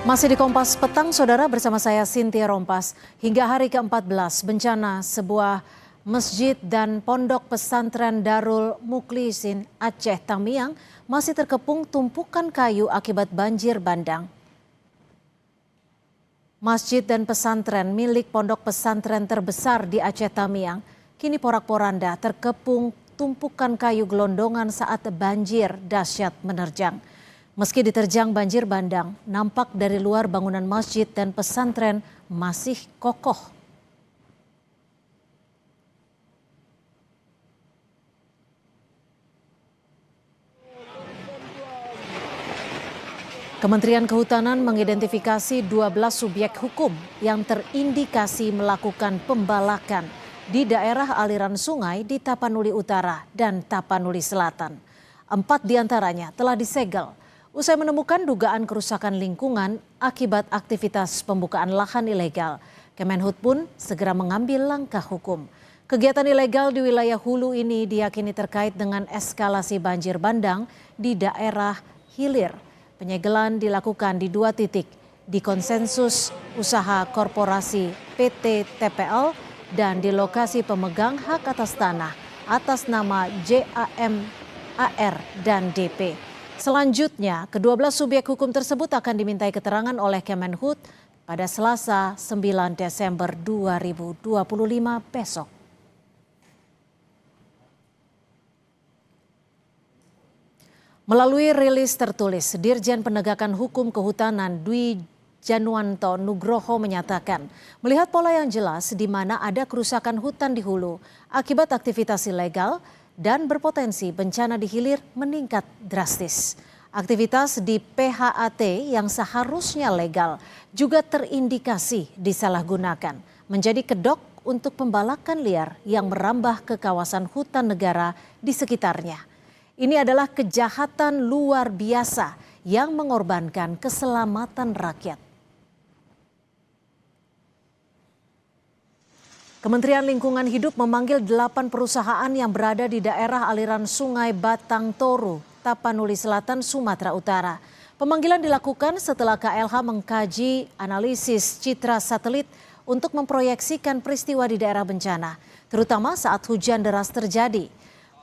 Masih di Kompas Petang, Saudara, bersama saya Cynthia Rompas. Hingga hari ke-14, bencana sebuah masjid dan pondok pesantren Darul Muklisin Aceh Tamiang masih terkepung tumpukan kayu akibat banjir bandang. Masjid dan pesantren milik pondok pesantren terbesar di Aceh Tamiang kini porak-poranda terkepung tumpukan kayu gelondongan saat banjir dahsyat menerjang. Meski diterjang banjir bandang, nampak dari luar bangunan masjid dan pesantren masih kokoh. Kementerian Kehutanan mengidentifikasi 12 subjek hukum yang terindikasi melakukan pembalakan di daerah aliran sungai di Tapanuli Utara dan Tapanuli Selatan. 4 diantaranya telah disegel usai menemukan dugaan kerusakan lingkungan akibat aktivitas pembukaan lahan ilegal. Kemenhub pun segera mengambil langkah hukum. Kegiatan ilegal di wilayah hulu ini diyakini terkait dengan eskalasi banjir bandang di daerah hilir. Penyegelan dilakukan di 2 titik, di konsensus usaha korporasi PT TPL dan di lokasi pemegang hak atas tanah atas nama JAM, AR, dan DP. Selanjutnya, ke-12 subyek hukum tersebut akan dimintai keterangan oleh Kemenhub pada Selasa 9 Desember 2025 besok. Melalui rilis tertulis, Dirjen Penegakan Hukum Kehutanan Dwi Januanto Nugroho menyatakan melihat pola yang jelas di mana ada kerusakan hutan di hulu akibat aktivitas ilegal dan berpotensi bencana di hilir meningkat drastis. Aktivitas di PHAT yang seharusnya legal juga terindikasi disalahgunakan menjadi kedok untuk pembalakan liar yang merambah ke kawasan hutan negara di sekitarnya. Ini adalah kejahatan luar biasa yang mengorbankan keselamatan rakyat. Kementerian Lingkungan Hidup memanggil 8 perusahaan yang berada di daerah aliran sungai Batang Toru, Tapanuli Selatan, Sumatera Utara. Pemanggilan dilakukan setelah KLH mengkaji analisis citra satelit untuk memproyeksikan peristiwa di daerah bencana, terutama saat hujan deras terjadi.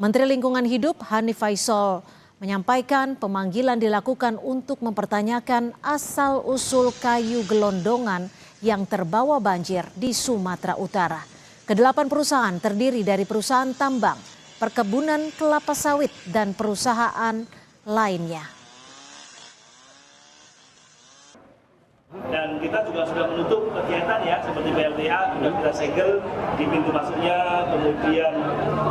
Menteri Lingkungan Hidup Hanif Faisal menyampaikan pemanggilan dilakukan untuk mempertanyakan asal-usul kayu gelondongan yang terbawa banjir di Sumatera Utara. Ke-8 perusahaan terdiri dari perusahaan tambang, perkebunan kelapa sawit, dan perusahaan lainnya. Dan kita juga sudah menutup kegiatan ya, seperti PLTA sudah kita segel di pintu masuknya, kemudian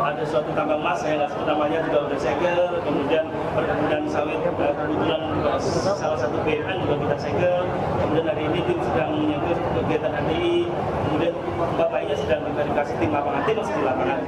ada suatu tambang emas, saya nggak sebut namanya, juga sudah segel, kemudian perkebunan sawit, kebetulan salah satu BUMN juga kita segel, kemudian hari ini tim sedang menyegel kegiatan HTI, kemudian bapaknya sedang verifikasi tim lapangan, tim masih di lapangan.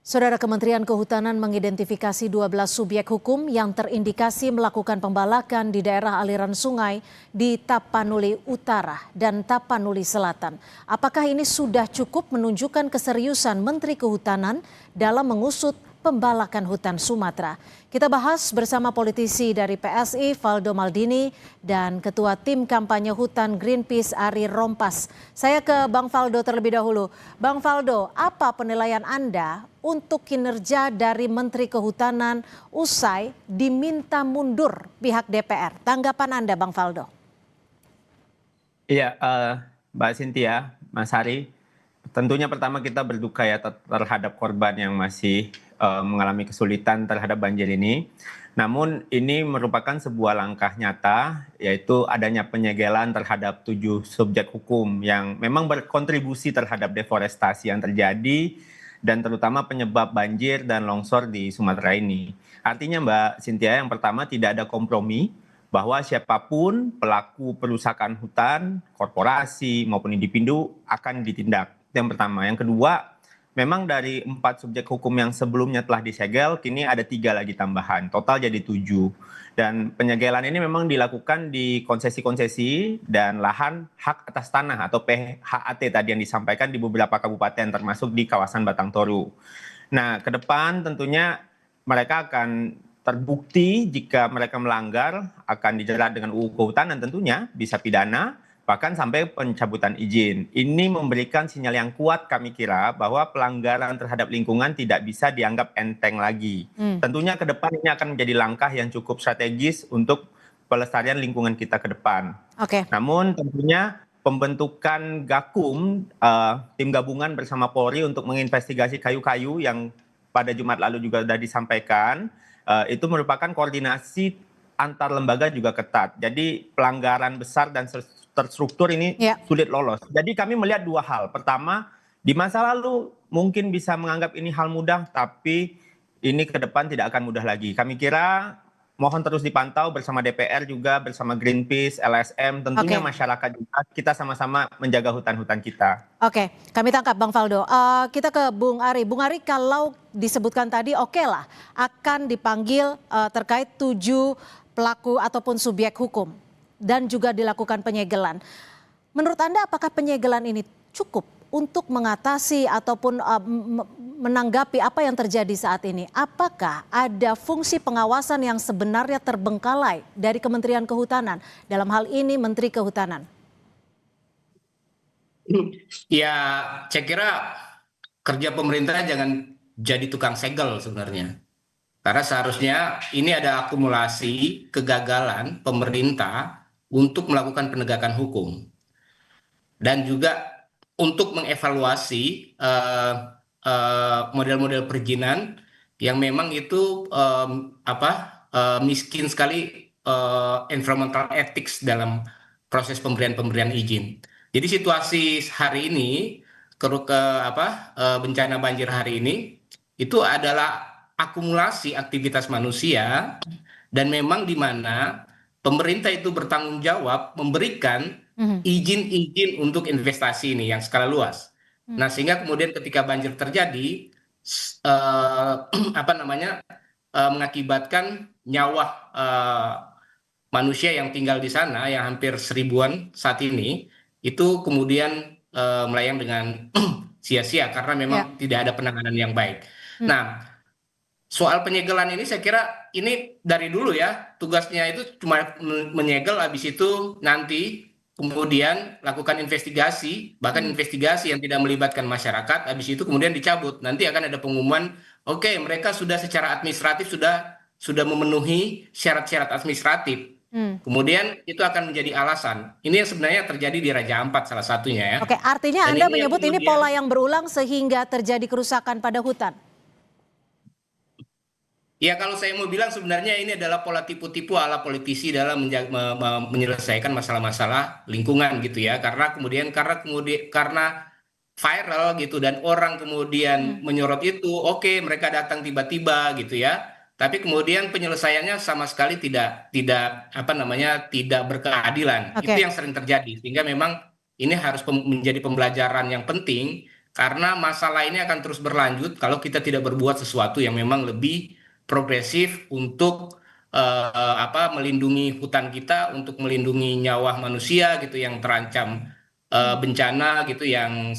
Saudara, Kementerian Kehutanan mengidentifikasi 12 subyek hukum yang terindikasi melakukan pembalakan di daerah aliran sungai di Tapanuli Utara dan Tapanuli Selatan. Apakah ini sudah cukup menunjukkan keseriusan Menteri Kehutanan dalam mengusut pembalakan hutan Sumatera? Kita bahas bersama politisi dari PSI Valdo Maldini dan Ketua Tim Kampanye Hutan Greenpeace Ari Rompas. Saya ke Bang Valdo terlebih dahulu. Bang Valdo, apa penilaian Anda untuk kinerja dari Menteri Kehutanan usai diminta mundur pihak DPR? Tanggapan Anda, Bang Valdo? Iya, Mbak Cynthia, Mas Hari, tentunya pertama kita berduka ya terhadap korban yang masih mengalami kesulitan terhadap banjir ini. Namun ini merupakan sebuah langkah nyata, yaitu adanya penyegelan terhadap 7 subjek hukum yang memang berkontribusi terhadap deforestasi yang terjadi dan terutama penyebab banjir dan longsor di Sumatera ini. Artinya Mbak Cynthia, yang pertama tidak ada kompromi bahwa siapapun pelaku perusakan hutan, korporasi maupun individu akan ditindak. Itu yang pertama. Yang kedua, memang dari 4 subjek hukum yang sebelumnya telah disegel, kini ada 3 lagi tambahan, total jadi 7. Dan penyegelan ini memang dilakukan di konsesi-konsesi dan lahan hak atas tanah atau PHAT tadi yang disampaikan di beberapa kabupaten termasuk di kawasan Batang Toru. Nah, ke depan tentunya mereka akan terbukti jika mereka melanggar akan dijerat dengan UU Kehutanan tentunya, bisa pidana, bahkan sampai pencabutan izin. Ini memberikan sinyal yang kuat kami kira bahwa pelanggaran terhadap lingkungan tidak bisa dianggap enteng lagi. Tentunya ke depan ini akan menjadi langkah yang cukup strategis untuk pelestarian lingkungan kita ke depan. Oke. Namun tentunya pembentukan Gakum, tim gabungan bersama Polri untuk menginvestigasi kayu-kayu yang pada Jumat lalu juga sudah disampaikan, itu merupakan koordinasi antar lembaga juga ketat. Jadi pelanggaran besar dan terstruktur ini sulit lolos. Jadi kami melihat dua hal. Pertama, di masa lalu mungkin bisa menganggap ini hal mudah, tapi ini ke depan tidak akan mudah lagi. Kami kira mohon terus dipantau bersama DPR juga, bersama Greenpeace, LSM, tentunya masyarakat juga, kita sama-sama menjaga hutan-hutan kita. Oke, kami tangkap Bang Faldo. Kita ke Bung Ari. Bung Ari, kalau disebutkan tadi oke lah akan dipanggil terkait 7 pelaku ataupun subjek hukum dan juga dilakukan penyegelan. Menurut Anda apakah penyegelan ini cukup untuk mengatasi ataupun menanggapi apa yang terjadi saat ini? Apakah ada fungsi pengawasan yang sebenarnya terbengkalai dari Kementerian Kehutanan, dalam hal ini Menteri Kehutanan? Ya, saya kira kerja pemerintah jangan jadi tukang segel sebenarnya. Karena seharusnya ini ada akumulasi kegagalan pemerintah untuk melakukan penegakan hukum. Dan juga untuk mengevaluasi model-model perizinan yang memang itu miskin sekali environmental ethics dalam proses pemberian izin. Jadi situasi hari ini bencana banjir hari ini itu adalah akumulasi aktivitas manusia dan memang di mana pemerintah itu bertanggung jawab memberikan izin-izin untuk investasi ini yang skala luas. Nah, sehingga kemudian ketika banjir terjadi mengakibatkan nyawa manusia yang tinggal di sana yang hampir 1000-an saat ini itu kemudian melayang dengan sia-sia karena memang tidak ada penanganan yang baik. Nah, soal penyegelan ini saya kira ini dari dulu ya, tugasnya itu cuma menyegel, habis itu nanti kemudian lakukan investigasi, bahkan investigasi yang tidak melibatkan masyarakat, habis itu kemudian dicabut. Nanti akan ada pengumuman, oke, mereka sudah secara administratif sudah memenuhi syarat-syarat administratif. Kemudian itu akan menjadi alasan. Ini yang sebenarnya terjadi di Raja Ampat salah satunya ya. Oke, artinya dan Anda menyebut ini pola yang berulang sehingga terjadi kerusakan pada hutan. Ya, kalau saya mau bilang sebenarnya ini adalah pola tipu-tipu ala politisi dalam menyelesaikan masalah-masalah lingkungan gitu ya. Karena viral gitu dan orang kemudian menyorot itu, oke, mereka datang tiba-tiba gitu ya. Tapi kemudian penyelesaiannya sama sekali tidak berkeadilan. Itu yang sering terjadi. Sehingga memang ini harus menjadi pembelajaran yang penting karena masalah ini akan terus berlanjut kalau kita tidak berbuat sesuatu yang memang lebih progresif untuk melindungi hutan kita, untuk melindungi nyawa manusia gitu yang terancam bencana gitu, yang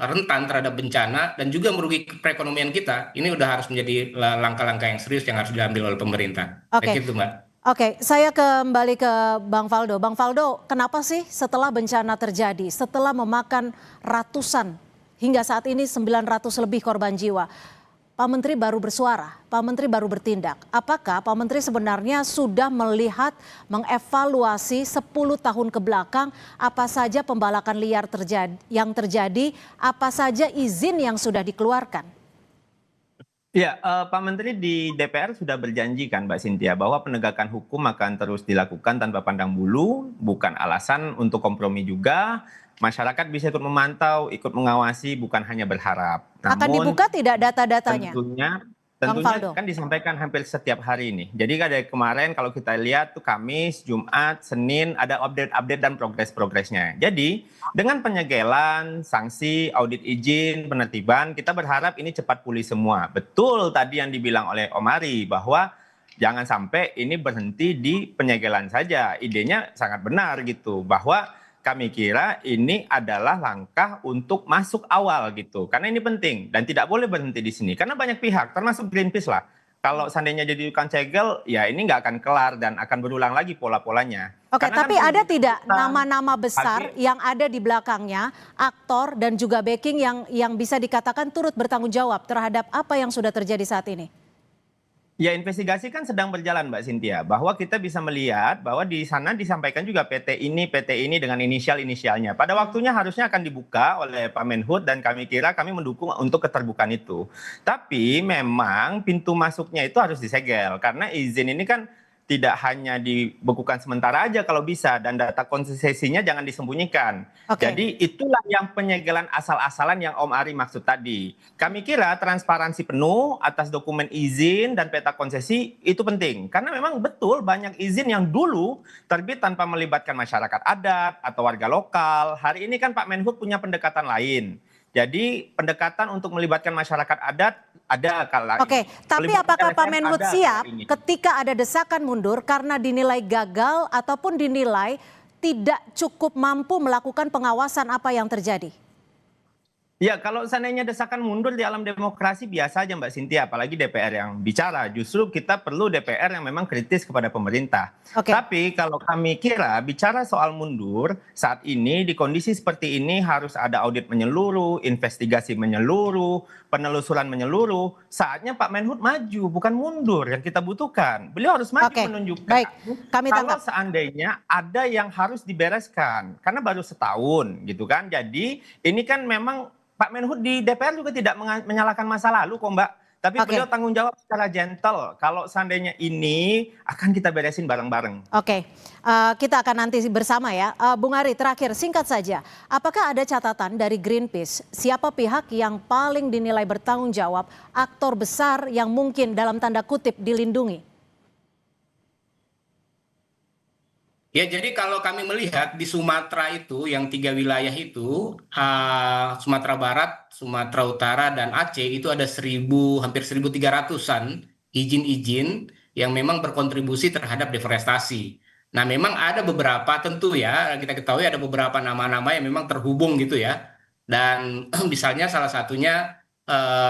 rentan terhadap bencana dan juga merugikan perekonomian kita. Ini udah harus menjadi langkah-langkah yang serius yang harus diambil oleh pemerintah. Begitu, Mbak. Oke, saya kembali ke Bang Faldo. Bang Faldo, kenapa sih setelah bencana terjadi, setelah memakan ratusan hingga saat ini 900 lebih korban jiwa, Pak Menteri baru bersuara, Pak Menteri baru bertindak? Apakah Pak Menteri sebenarnya sudah melihat, mengevaluasi 10 tahun ke belakang apa saja pembalakan liar yang terjadi, apa saja izin yang sudah dikeluarkan? Ya, Pak Menteri di DPR sudah berjanji kan Mbak Cynthia bahwa penegakan hukum akan terus dilakukan tanpa pandang bulu, bukan alasan untuk kompromi juga. Masyarakat bisa ikut memantau, ikut mengawasi, bukan hanya berharap. Akan dibuka tidak data-datanya? Tentunya kan disampaikan hampir setiap hari ini. Jadi dari kemarin kalau kita lihat tuh Kamis, Jumat, Senin ada update-update dan progres-progresnya. Jadi dengan penyegelan, sanksi, audit izin, penertiban, kita berharap ini cepat pulih semua. Betul tadi yang dibilang oleh Om Ari bahwa jangan sampai ini berhenti di penyegelan saja. Idenya sangat benar gitu, bahwa kami kira ini adalah langkah untuk masuk awal gitu. Karena ini penting dan tidak boleh berhenti di sini. Karena banyak pihak, termasuk Greenpeace lah, Kalau seandainya jadi tukang segel, ya ini nggak akan kelar dan akan berulang lagi pola-polanya. Oke, Karena kan tapi ada tidak tuntutan nama-nama besar bagi- yang ada di belakangnya, aktor dan juga backing yang bisa dikatakan turut bertanggung jawab terhadap apa yang sudah terjadi saat ini? Ya, investigasi kan sedang berjalan, Mbak Cynthia, bahwa kita bisa melihat bahwa di sana disampaikan juga PT ini dengan inisial-inisialnya. Pada waktunya harusnya akan dibuka oleh Pak Menhub dan kami kira kami mendukung untuk keterbukaan itu. Tapi memang pintu masuknya itu harus disegel karena izin ini kan tidak hanya dibekukan sementara aja kalau bisa dan data konsesinya jangan disembunyikan. Oke. Jadi itulah yang penyegelan asal-asalan yang Om Ari maksud tadi. Kami kira transparansi penuh atas dokumen izin dan peta konsesi itu penting. Karena memang betul banyak izin yang dulu terbit tanpa melibatkan masyarakat adat atau warga lokal. Hari ini kan Pak Menhub punya pendekatan lain. Jadi pendekatan untuk melibatkan masyarakat adat ada kala ini. Oke, tapi Melibatkan apakah Pak LSM Menhub ada siap kala ini. ketika ada desakan mundur karena dinilai gagal ataupun dinilai tidak cukup mampu melakukan pengawasan apa yang terjadi? Ya, kalau seandainya desakan mundur di alam demokrasi biasa aja Mbak Cynthia, apalagi DPR yang bicara. Justru kita perlu DPR yang memang kritis kepada pemerintah. Oke. Tapi kalau kami kira bicara soal mundur, saat ini di kondisi seperti ini harus ada audit menyeluruh, investigasi menyeluruh, penelusuran menyeluruh. Saatnya Pak Menhub maju, bukan mundur yang kita butuhkan. Beliau harus maju Oke, menunjukkan baik. Kami kalau tangkap. seandainya ada yang harus dibereskan. Karena baru setahun gitu kan. Jadi ini kan memang Pak Menhub di DPR juga tidak menyalahkan masa lalu kok Mbak. Tapi Oke. beliau tanggung jawab secara gentle. Kalau seandainya ini akan kita beresin bareng-bareng. Oke, kita akan nanti bersama ya. Bung Ari, terakhir singkat saja. Apakah ada catatan dari Greenpeace siapa pihak yang paling dinilai bertanggung jawab, aktor besar yang mungkin dalam tanda kutip dilindungi? Ya, jadi kalau kami melihat di Sumatera itu, yang 3 wilayah itu, Sumatera Barat, Sumatera Utara, dan Aceh, itu ada hampir 1.300-an izin-izin yang memang berkontribusi terhadap deforestasi. Nah, memang ada beberapa, tentu ya, kita ketahui ada beberapa nama-nama yang memang terhubung gitu ya. Dan misalnya salah satunya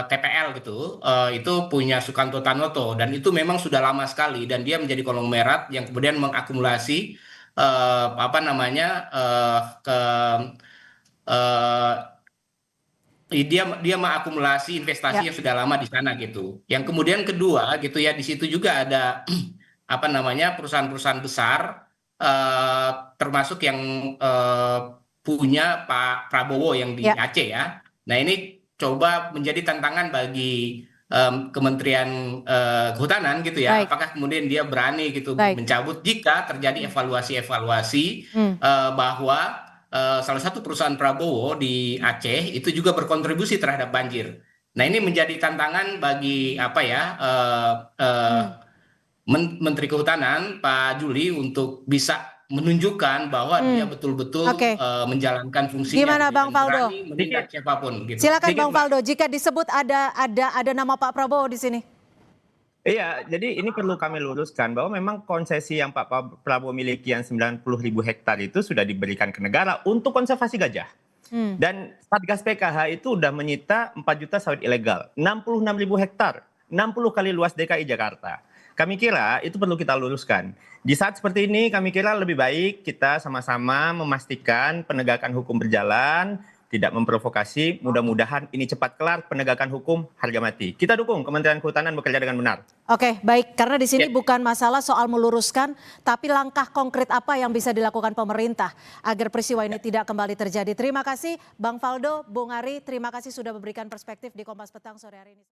TPL gitu, itu punya Sukanto Tanoto, dan itu memang sudah lama sekali, dan dia menjadi konglomerat yang kemudian mengakumulasi apa namanya eh, dia mengakumulasi investasi Ya. yang sudah lama di sana gitu. Yang kemudian kedua gitu ya, di situ juga ada apa namanya perusahaan-perusahaan besar, termasuk yang punya Pak Prabowo yang di Ya. Aceh ya. Nah, ini coba menjadi tantangan bagi Kementerian Kehutanan gitu ya. Baik. Apakah kemudian dia berani gitu Baik. mencabut jika terjadi evaluasi-evaluasi Hmm. bahwa salah satu perusahaan Prabowo di Aceh itu juga berkontribusi terhadap banjir. Nah, ini menjadi tantangan bagi apa ya Menteri Kehutanan Pak Juli untuk bisa menunjukkan bahwa dia betul-betul Oke. menjalankan fungsinya Gimana gitu, Bang dan Faldo? berani menindak siapapun gitu. Silakan Sedikit, Bang Mbak. Faldo, jika disebut ada nama Pak Prabowo di sini. Iya, jadi ini perlu kami luruskan bahwa memang konsesi yang Pak Prabowo miliki yang 90.000 hektar itu sudah diberikan ke negara untuk konservasi gajah. Dan Satgas PKH itu sudah menyita 4 juta sawit ilegal, 66.000 hektar, 60 kali luas DKI Jakarta. Kami kira itu perlu kita luruskan. Di saat seperti ini kami kira lebih baik kita sama-sama memastikan penegakan hukum berjalan, tidak memprovokasi, mudah-mudahan ini cepat kelar, penegakan hukum harga mati. Kita dukung Kementerian Kehutanan bekerja dengan benar. Oke, baik. Karena di sini Ya. bukan masalah soal meluruskan, tapi langkah konkret apa yang bisa dilakukan pemerintah agar peristiwa ini tidak kembali terjadi. Terima kasih Bang Faldo, Bung Ari, terima kasih sudah memberikan perspektif di Kompas Petang sore hari ini.